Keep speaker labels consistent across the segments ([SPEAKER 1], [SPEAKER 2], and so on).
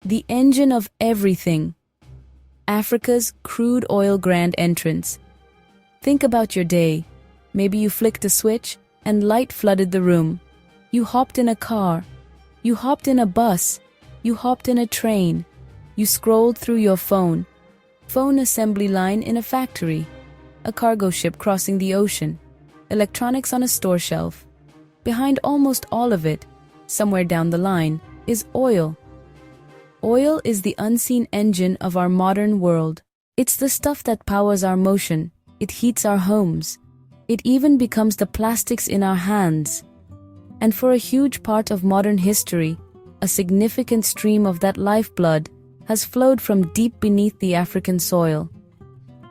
[SPEAKER 1] the engine of everything. Africa's crude oil grand entrance. Think about your day. Maybe you flicked a switch and light flooded the room. You hopped in a car. You hopped in a bus. You hopped in a train. You scrolled through your phone. Phone assembly line in a factory. A cargo ship crossing the ocean. Electronics on a store shelf. Behind almost all of it, somewhere down the line, is oil. Oil is the unseen engine of our modern world. It's the stuff that powers our motion. It heats our homes. It even becomes the plastics in our hands. And for a huge part of modern history, a significant stream of that lifeblood has flowed from deep beneath the African soil.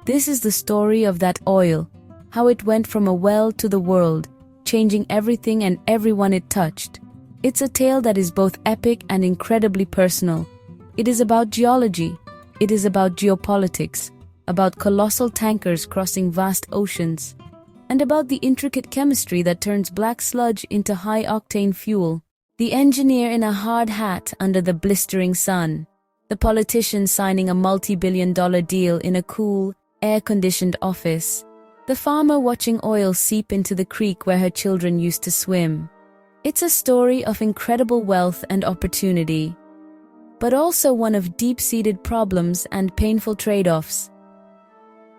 [SPEAKER 1] This is the story of that oil, how it went from a well to the world, changing everything and everyone it touched. It's a tale that is both epic and incredibly personal. It is about geology. It is about geopolitics, about colossal tankers crossing vast oceans, and about the intricate chemistry that turns black sludge into high-octane fuel. The engineer in a hard hat under the blistering sun. The politician signing a multi-billion-dollar deal in a cool, air-conditioned office. The farmer watching oil seep into the creek where her children used to swim. It's a story of incredible wealth and opportunity, but also one of deep-seated problems and painful trade-offs.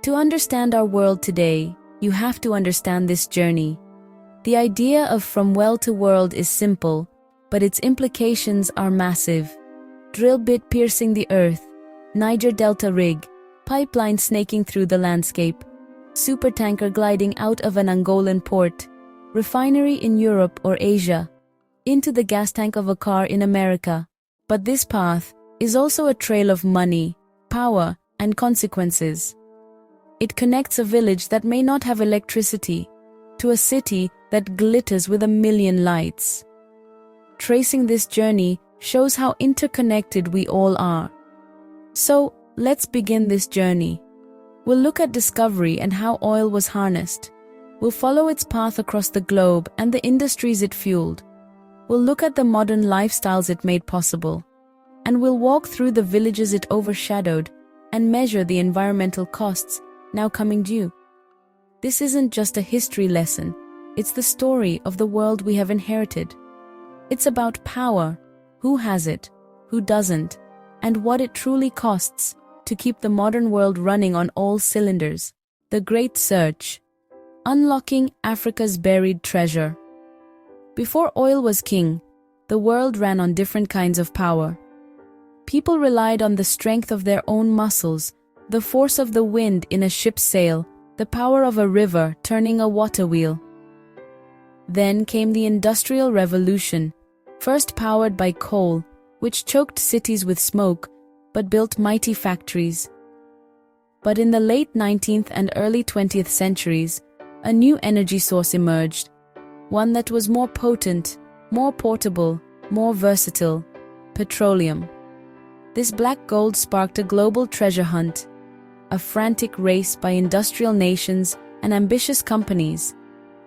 [SPEAKER 1] To understand our world today, you have to understand this journey. The idea of from well to world is simple, but its implications are massive. Drill bit piercing the earth, Niger Delta rig, pipeline snaking through the landscape, supertanker gliding out of an Angolan port, refinery in Europe or Asia, into the gas tank of a car in America. But this path is also a trail of money, power, and consequences. It connects a village that may not have electricity to a city that glitters with 1,000,000 lights. Tracing this journey shows how interconnected we all are. So, let's begin this journey. We'll look at discovery and how oil was harnessed. We'll follow its path across the globe and the industries it fueled. We'll look at the modern lifestyles it made possible. And we'll walk through the villages it overshadowed and measure the environmental costs now coming due. This isn't just a history lesson. It's the story of the world we have inherited. It's about power, who has it, who doesn't, and what it truly costs to keep the modern world running on all cylinders. The Great Search. Unlocking Africa's buried treasure. Before oil was king, the world ran on different kinds of power. People relied on the strength of their own muscles, the force of the wind in a ship's sail, the power of a river turning a water wheel. Then came the Industrial Revolution, first powered by coal, which choked cities with smoke, but built mighty factories. But in the late 19th and early 20th centuries, a new energy source emerged, one that was more potent, more portable, more versatile: petroleum. This black gold sparked a global treasure hunt, a frantic race by industrial nations and ambitious companies.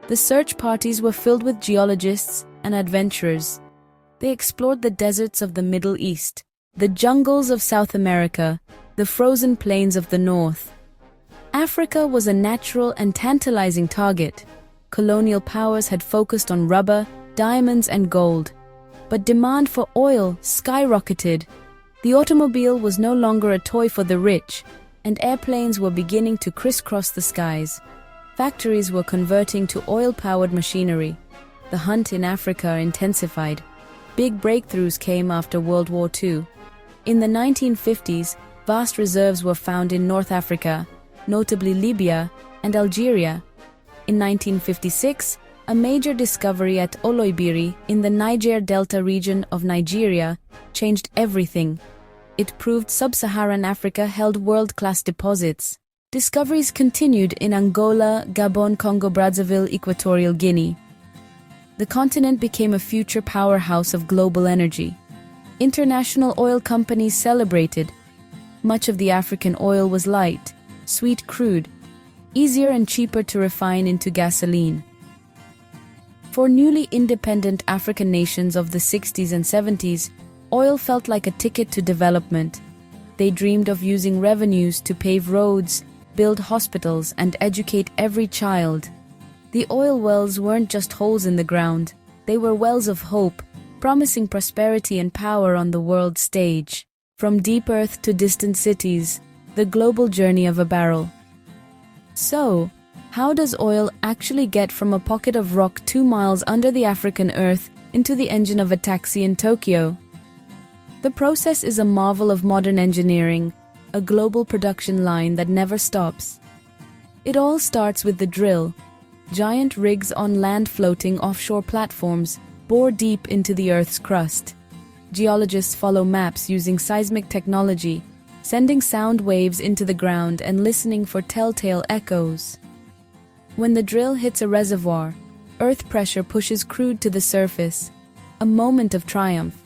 [SPEAKER 1] The search parties were filled with geologists and adventurers. They explored the deserts of the Middle East, the jungles of South America, the frozen plains of the North. Africa was a natural and tantalizing target. Colonial powers had focused on rubber, diamonds, and gold. But demand for oil skyrocketed. The automobile was no longer a toy for the rich, and airplanes were beginning to crisscross the skies. Factories were converting to oil-powered machinery. The hunt in Africa intensified. Big breakthroughs came after World War II. In the 1950s, vast reserves were found in North Africa, notably Libya and Algeria. In 1956, a major discovery at Oloibiri in the Niger Delta region of Nigeria changed everything. It proved sub-Saharan Africa held world-class deposits. Discoveries continued in Angola, Gabon, Congo-Brazzaville, Equatorial Guinea. The continent became a future powerhouse of global energy. International oil companies celebrated. Much of the African oil was light, sweet crude, easier and cheaper to refine into gasoline. For newly independent African nations of the 60s and 70s, Oil felt like a ticket to development. They dreamed of using revenues to pave roads, build hospitals, and educate every child. The oil wells weren't just holes in the ground. They were wells of hope, promising prosperity and power on the world stage. From deep earth to distant cities, the global journey of a barrel. So, how does oil actually get from a pocket of rock 2 miles under the African earth into the engine of a taxi in Tokyo? The process is a marvel of modern engineering, a global production line that never stops. It all starts with the drill. Giant rigs on land floating offshore platforms bore deep into the Earth's crust. Geologists follow maps using seismic technology, sending sound waves into the ground and listening for telltale echoes. When the drill hits a reservoir, earth pressure pushes crude to the surface, a moment of triumph.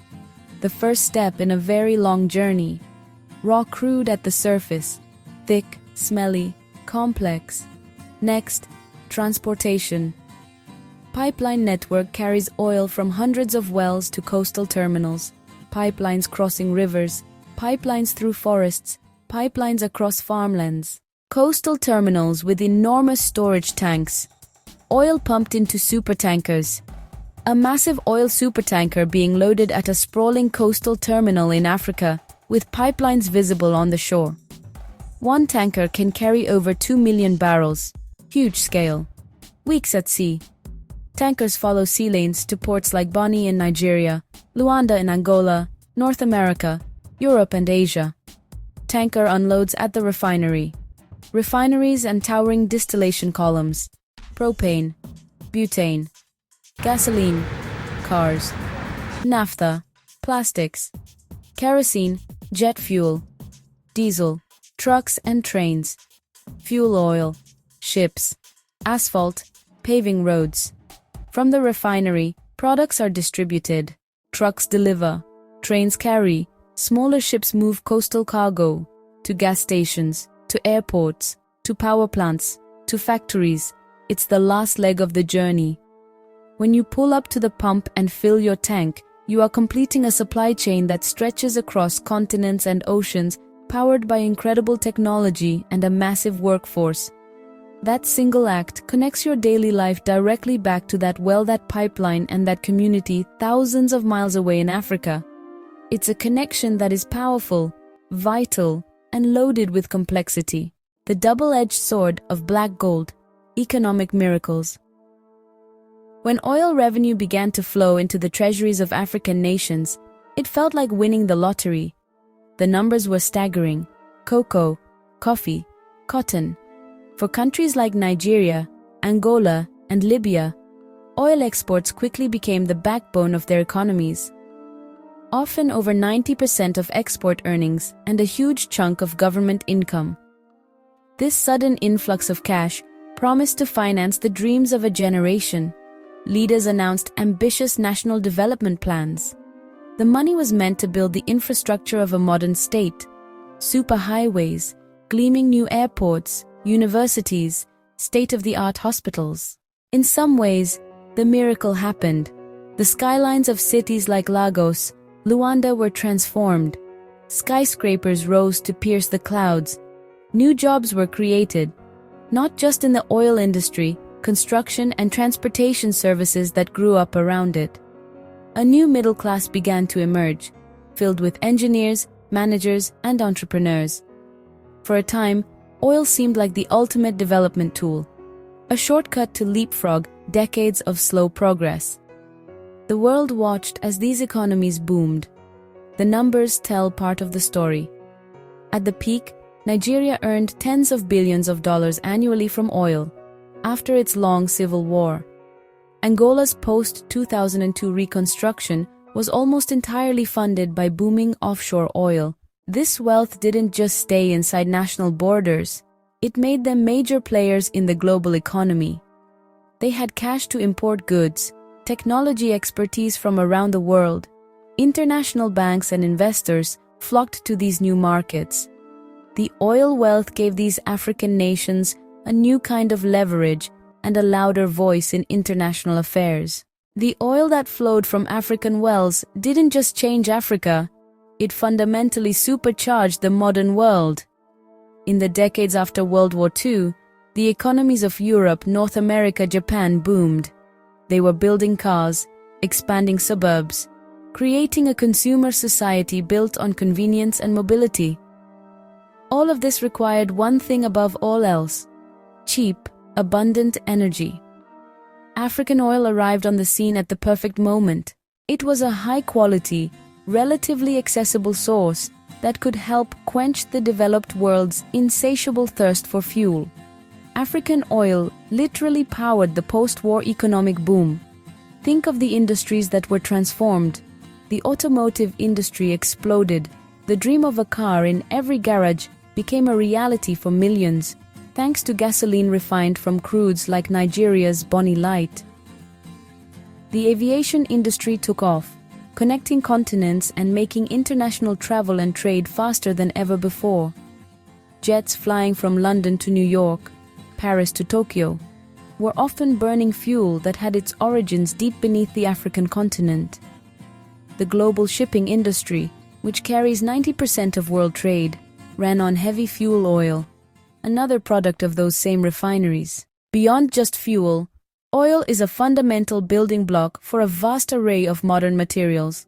[SPEAKER 1] The first step in a very long journey. Raw crude at the surface, thick, smelly, complex. Next, transportation. Pipeline network carries oil from hundreds of wells to coastal terminals, pipelines crossing rivers, pipelines through forests, pipelines across farmlands. Coastal terminals with enormous storage tanks. Oil pumped into supertankers. A massive oil supertanker being loaded at a sprawling coastal terminal in Africa, with pipelines visible on the shore. One tanker can carry over 2 million barrels. Huge scale. Weeks at sea. Tankers follow sea lanes to ports like Bonny in Nigeria, Luanda in Angola, North America, Europe and Asia. Tanker unloads at the refinery. Refineries and towering distillation columns. Propane, butane, gasoline, cars, naphtha, plastics, kerosene, jet fuel, diesel, trucks and trains, fuel oil, ships, asphalt, paving roads. From the refinery, products are distributed. Trucks deliver, trains carry, smaller ships move coastal cargo to gas stations, to airports, to power plants, to factories. It's the last leg of the journey. When you pull up to the pump and fill your tank, you are completing a supply chain that stretches across continents and oceans, powered by incredible technology and a massive workforce. That single act connects your daily life directly back to that well, that pipeline, and that community thousands of miles away in Africa. It's a connection that is powerful, vital, and loaded with complexity. The double-edged sword of black gold, economic miracles. When oil revenue began to flow into the treasuries of African nations, it felt like winning the lottery. The numbers were staggering. Cocoa, coffee, cotton. For countries like Nigeria, Angola, and Libya, oil exports quickly became the backbone of their economies. Often over 90% of export earnings and a huge chunk of government income. This sudden influx of cash promised to finance the dreams of a generation. Leaders announced ambitious national development plans. The money was meant to build the infrastructure of a modern state. Superhighways, gleaming new airports, universities, state-of-the-art hospitals. In some ways, the miracle happened. The skylines of cities like Lagos, Luanda were transformed. Skyscrapers rose to pierce the clouds. New jobs were created, not just in the oil industry, construction and transportation services that grew up around it. A new middle class began to emerge, filled with engineers, managers, and entrepreneurs. For a time, oil seemed like the ultimate development tool, a shortcut to leapfrog decades of slow progress. The world watched as these economies boomed. The numbers tell part of the story. At the peak, Nigeria earned tens of billions of dollars annually from oil, after its long civil war. Angola's post-2002 reconstruction was almost entirely funded by booming offshore oil. This wealth didn't just stay inside national borders. It made them major players in the global economy. They had cash to import goods, technology expertise from around the world. International banks and investors flocked to these new markets. The oil wealth gave these African nations a new kind of leverage and a louder voice in international affairs. The oil that flowed from African wells didn't just change Africa, it fundamentally supercharged the modern world. In the decades after World War II, the economies of Europe, North America, Japan boomed. They were building cars, expanding suburbs, creating a consumer society built on convenience and mobility. All of this required one thing above all else: cheap, abundant energy. African oil arrived on the scene at the perfect moment. It was a high-quality, relatively accessible source that could help quench the developed world's insatiable thirst for fuel. African oil literally powered the post-war economic boom. Think of the industries that were transformed. The automotive industry exploded. The dream of a car in every garage became a reality for millions, thanks to gasoline refined from crudes like Nigeria's Bonny Light. The aviation industry took off, connecting continents and making international travel and trade faster than ever before. Jets flying from London to New York, Paris to Tokyo, were often burning fuel that had its origins deep beneath the African continent. The global shipping industry, which carries 90% of world trade, ran on heavy fuel oil, another product of those same refineries. Beyond just fuel, oil is a fundamental building block for a vast array of modern materials.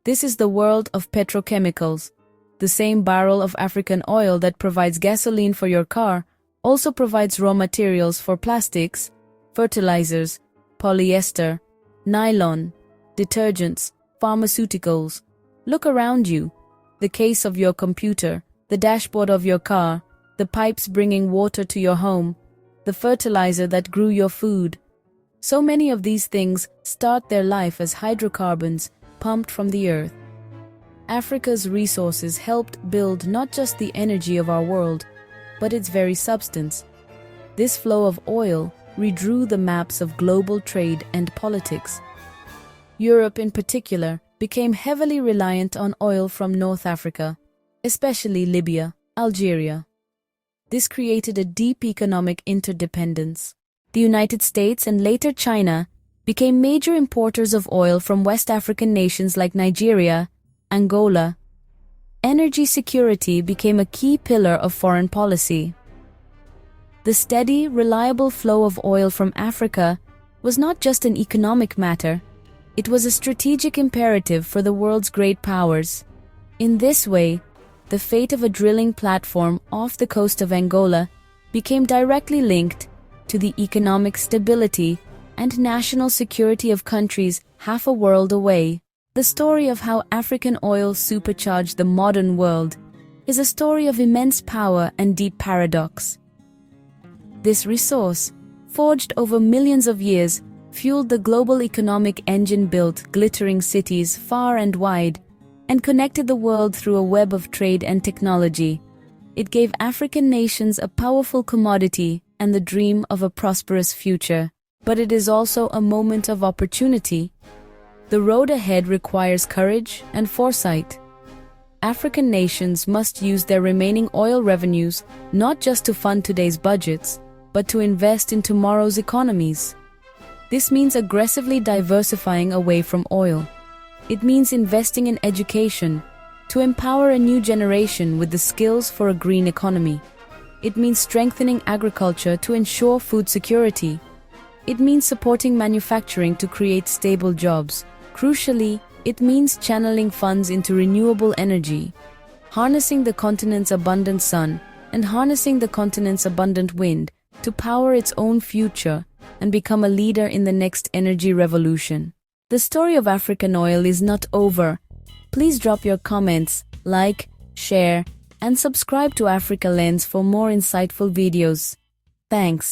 [SPEAKER 1] This is the world of petrochemicals. The same barrel of African oil that provides gasoline for your car also provides raw materials for plastics, fertilizers, polyester, nylon, detergents, pharmaceuticals. Look around you. The case of your computer, the dashboard of your car, the pipes bringing water to your home, the fertilizer that grew your food. So many of these things start their life as hydrocarbons pumped from the earth. Africa's resources helped build not just the energy of our world, but its very substance. This flow of oil redrew the maps of global trade and politics. Europe in particular became heavily reliant on oil from North Africa, especially Libya, Algeria. This created a deep economic interdependence. The United States and later China became major importers of oil from West African nations like Nigeria, Angola. Energy security became a key pillar of foreign policy. The steady, reliable flow of oil from Africa was not just an economic matter, it was a strategic imperative for the world's great powers. In this way, the fate of a drilling platform off the coast of Angola became directly linked to the economic stability and national security of countries half a world away. The story of how African oil supercharged the modern world is a story of immense power and deep paradox. This resource, forged over millions of years, fueled the global economic engine, built glittering cities far and wide, and connected the world through a web of trade and technology. It gave African nations a powerful commodity and the dream of a prosperous future. But it is also a moment of opportunity. The road ahead requires courage and foresight. African nations must use their remaining oil revenues not just to fund today's budgets, but to invest in tomorrow's economies. This means aggressively diversifying away from oil. It means investing in education to empower a new generation with the skills for a green economy. It means strengthening agriculture to ensure food security. It means supporting manufacturing to create stable jobs. Crucially, it means channeling funds into renewable energy, harnessing the continent's abundant sun and harnessing the continent's abundant wind to power its own future and become a leader in the next energy revolution. The story of African oil is not over. Please drop your comments, like, share, and subscribe to Africa Lens for more insightful videos. Thanks.